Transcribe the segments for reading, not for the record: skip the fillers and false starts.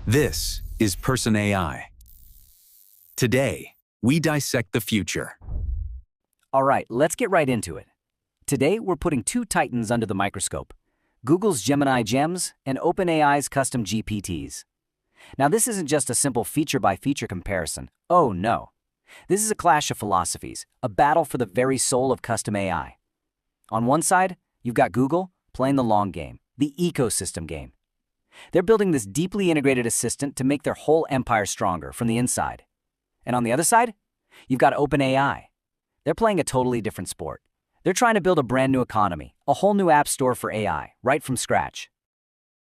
This is PersonAI. Today, we dissect the future. All right, let's get right into it. Today, we're putting two titans under the microscope: Google's Gemini Gems and OpenAI's CustomGPTs. Now, this isn't just a simple feature-by-feature comparison. Oh, no. This is a clash of philosophies, a battle for the very soul of custom AI. On one side, you've got Google playing the long game, the ecosystem game. They're building this deeply integrated assistant to make their whole empire stronger from the inside. And on the other side, you've got OpenAI. They're playing a totally different sport. They're trying to build a brand new economy, a whole new app store for AI, right from scratch.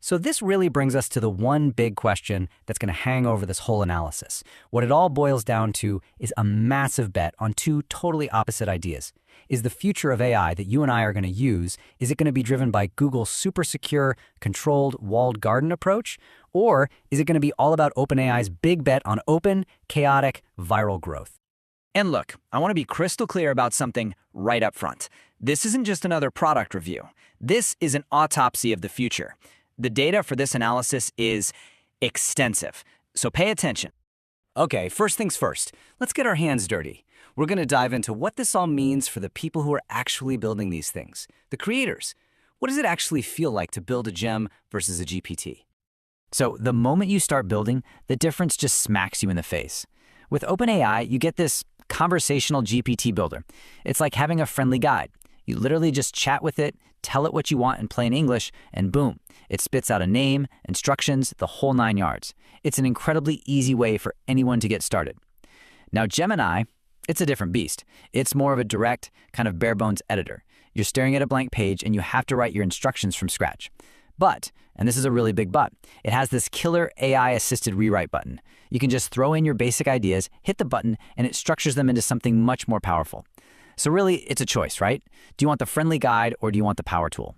So this really brings us to the one big question that's going to hang over this whole analysis. What it all boils down to is a massive bet on two totally opposite ideas. Is the future of AI that you and I are going to use, is it going to be driven by Google's super secure, controlled, walled garden approach? Or is it going to be all about OpenAI's big bet on open, chaotic, viral growth? And look, I want to be crystal clear about something right up front. This isn't just another product review. This is an autopsy of the future. The data for this analysis is extensive, so pay attention. Okay, first things first, let's get our hands dirty. We're going to dive into what this all means for the people who are actually building these things, the creators. What does it actually feel like to build a gem versus a GPT? So the moment you start building, the difference just smacks you in the face. With OpenAI, you get this conversational GPT builder. It's like having a friendly guide. You literally just chat with it, tell it what you want in plain English, and boom, it spits out a name, instructions, the whole 9 yards. It's an incredibly easy way for anyone to get started. Now, Gemini, it's a different beast. It's more of a direct, kind of bare-bones editor. You're staring at a blank page and you have to write your instructions from scratch. But, and this is a really big but, it has this killer AI-assisted rewrite button. You can just throw in your basic ideas, hit the button, and it structures them into something much more powerful. So really, it's a choice, right? Do you want the friendly guide or do you want the power tool?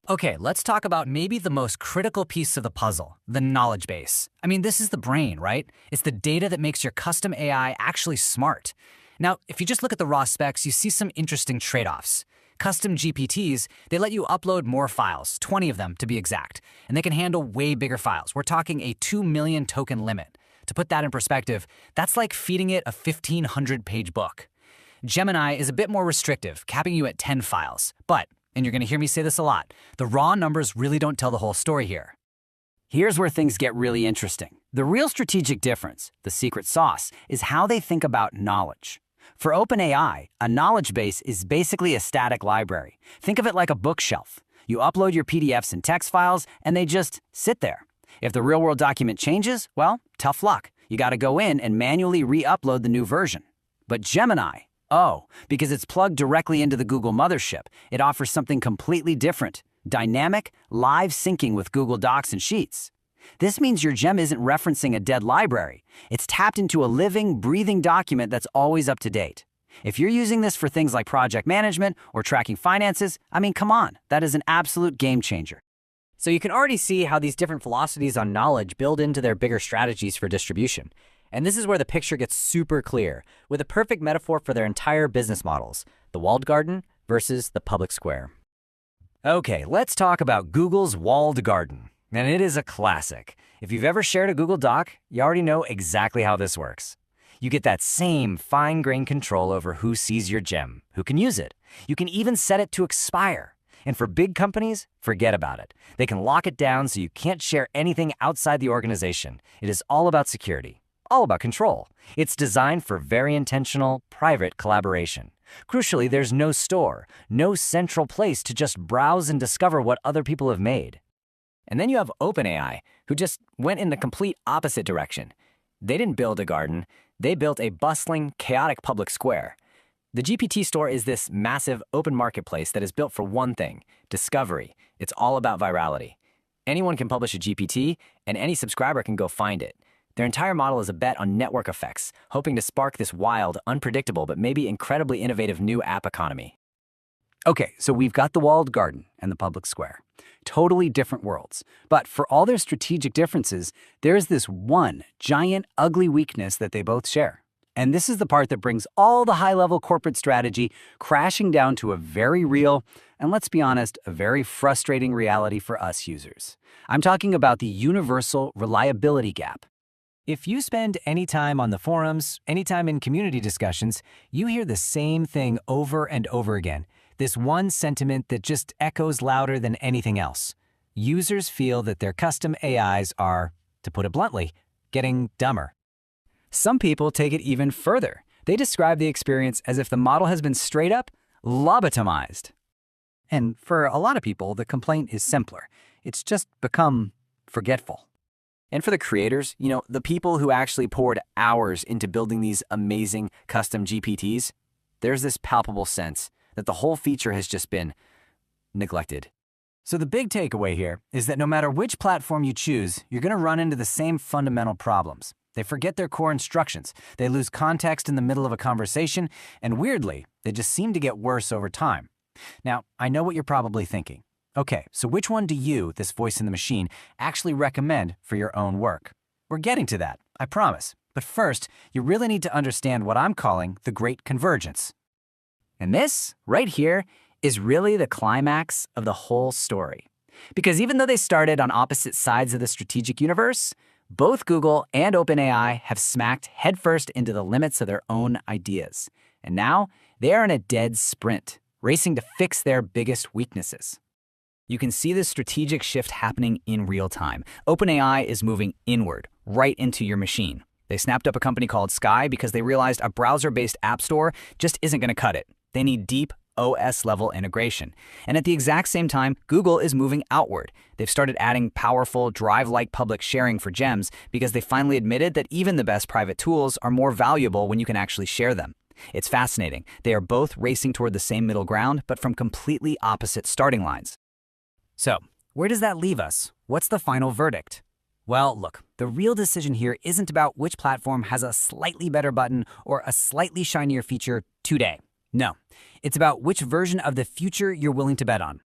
Okay, let's talk about maybe the most critical piece of the puzzle, the knowledge base. I mean, this is the brain, right? It's the data that makes your custom AI actually smart. Now, if you just look at the raw specs, you see some interesting trade-offs. Custom GPTs, they let you upload more files, 20 of them to be exact, and they can handle way bigger files. We're talking a 2 million token limit. To put that in perspective, that's like feeding it a 1,500-page book. Gemini is a bit more restrictive, capping you at 10 files. But, and you're going to hear me say this a lot, the raw numbers really don't tell the whole story here. Here's where things get really interesting. The real strategic difference, the secret sauce, is how they think about knowledge. For OpenAI, a knowledge base is basically a static library. Think of it like a bookshelf. You upload your PDFs and text files, and they just sit there. If the real-world document changes, well, tough luck. You got to go in and manually re-upload the new version. But Gemini, oh, because it's plugged directly into the Google mothership, it offers something completely different: dynamic, live syncing with Google Docs and Sheets. This means your gem isn't referencing a dead library. It's tapped into a living, breathing document that's always up to date. If you're using this for things like project management or tracking finances, I mean, come on, that is an absolute game changer. So you can already see how these different philosophies on knowledge build into their bigger strategies for distribution. And this is where the picture gets super clear, with a perfect metaphor for their entire business models: the walled garden versus the public square. Okay, let's talk about Google's walled garden. And it is a classic. If you've ever shared a Google Doc, you already know exactly how this works. You get that same fine-grained control over who sees your gem, who can use it. You can even set it to expire. And for big companies, forget about it. They can lock it down so you can't share anything outside the organization. It is all about security, all about control. It's designed for very intentional, private collaboration. Crucially, there's no store, no central place to just browse and discover what other people have made. And then you have OpenAI, who just went in the complete opposite direction. They didn't build a garden, they built a bustling, chaotic public square. The GPT store is this massive open marketplace that is built for one thing: discovery. It's all about virality. Anyone can publish a GPT, and any subscriber can go find it. Their entire model is a bet on network effects, hoping to spark this wild, unpredictable, but maybe incredibly innovative new app economy. Okay, so we've got the walled garden and the public square. Totally different worlds. But for all their strategic differences, there is this one giant, ugly weakness that they both share: And this is the part that brings all the high-level corporate strategy crashing down to a very real, and let's be honest, a very frustrating reality for us users. I'm talking about the universal reliability gap. If you spend any time on the forums, any time in community discussions, you hear the same thing over and over again. This one sentiment that just echoes louder than anything else. Users feel that their custom AIs are, to put it bluntly, getting dumber. Some people take it even further. They describe the experience as if the model has been straight up lobotomized. And for a lot of people, the complaint is simpler. It's just become forgetful. And for the creators, the people who actually poured hours into building these amazing custom GPTs, there's this palpable sense that the whole feature has just been neglected. So the big takeaway here is that no matter which platform you choose, you're going to run into the same fundamental problems. They forget their core instructions, they lose context in the middle of a conversation, and weirdly, they just seem to get worse over time. Now, I know what you're probably thinking. Okay, so which one do you, this voice in the machine, actually recommend for your own work? We're getting to that, I promise. But first, you really need to understand what I'm calling the Great Convergence. And this, right here, is really the climax of the whole story. Because even though they started on opposite sides of the strategic universe, both Google and OpenAI have smacked headfirst into the limits of their own ideas. And now, they are in a dead sprint, racing to fix their biggest weaknesses. You can see this strategic shift happening in real time. OpenAI is moving inward, right into your machine. They snapped up a company called Sky because they realized a browser-based app store just isn't going to cut it. They need deep OS-level integration. And at the exact same time, Google is moving outward. They've started adding powerful, Drive-like public sharing for gems because they finally admitted that even the best private tools are more valuable when you can actually share them. It's fascinating. They are both racing toward the same middle ground, but from completely opposite starting lines. So, where does that leave us? What's the final verdict? Well, look, the real decision here isn't about which platform has a slightly better button or a slightly shinier feature today. No, it's about which version of the future you're willing to bet on.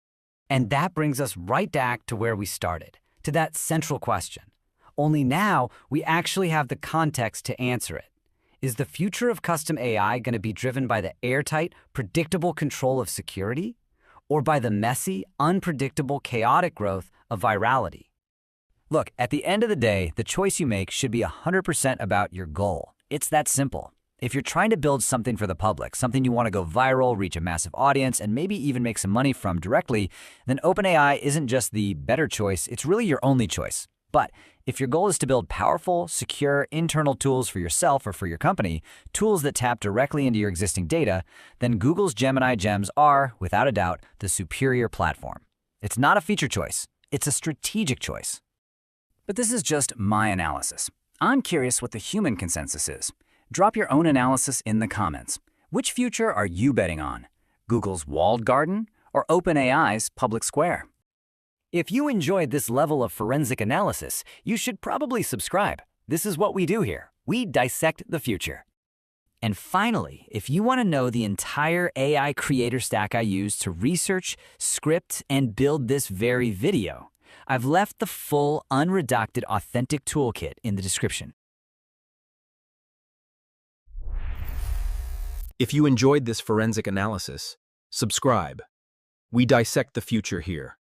And that brings us right back to where we started, to that central question. Only now we actually have the context to answer it. Is the future of custom AI going to be driven by the airtight, predictable control of security, or by the messy, unpredictable, chaotic growth of virality? Look, at the end of the day, the choice you make should be 100% about your goal. It's that simple. If you're trying to build something for the public, something you want to go viral, reach a massive audience, and maybe even make some money from directly, then OpenAI isn't just the better choice, it's really your only choice. But if your goal is to build powerful, secure, internal tools for yourself or for your company, tools that tap directly into your existing data, then Google's Gemini gems are, without a doubt, the superior platform. It's not a feature choice, it's a strategic choice. But this is just my analysis. I'm curious what the human consensus is. Drop your own analysis in the comments. Which future are you betting on? Google's walled garden or OpenAI's public square? If you enjoyed this level of forensic analysis, you should probably subscribe. This is what we do here. We dissect the future. And finally, if you want to know the entire AI creator stack I use to research, script, and build this very video, I've left the full, unredacted, authentic toolkit in the description. If you enjoyed this forensic analysis, subscribe. We dissect the future here.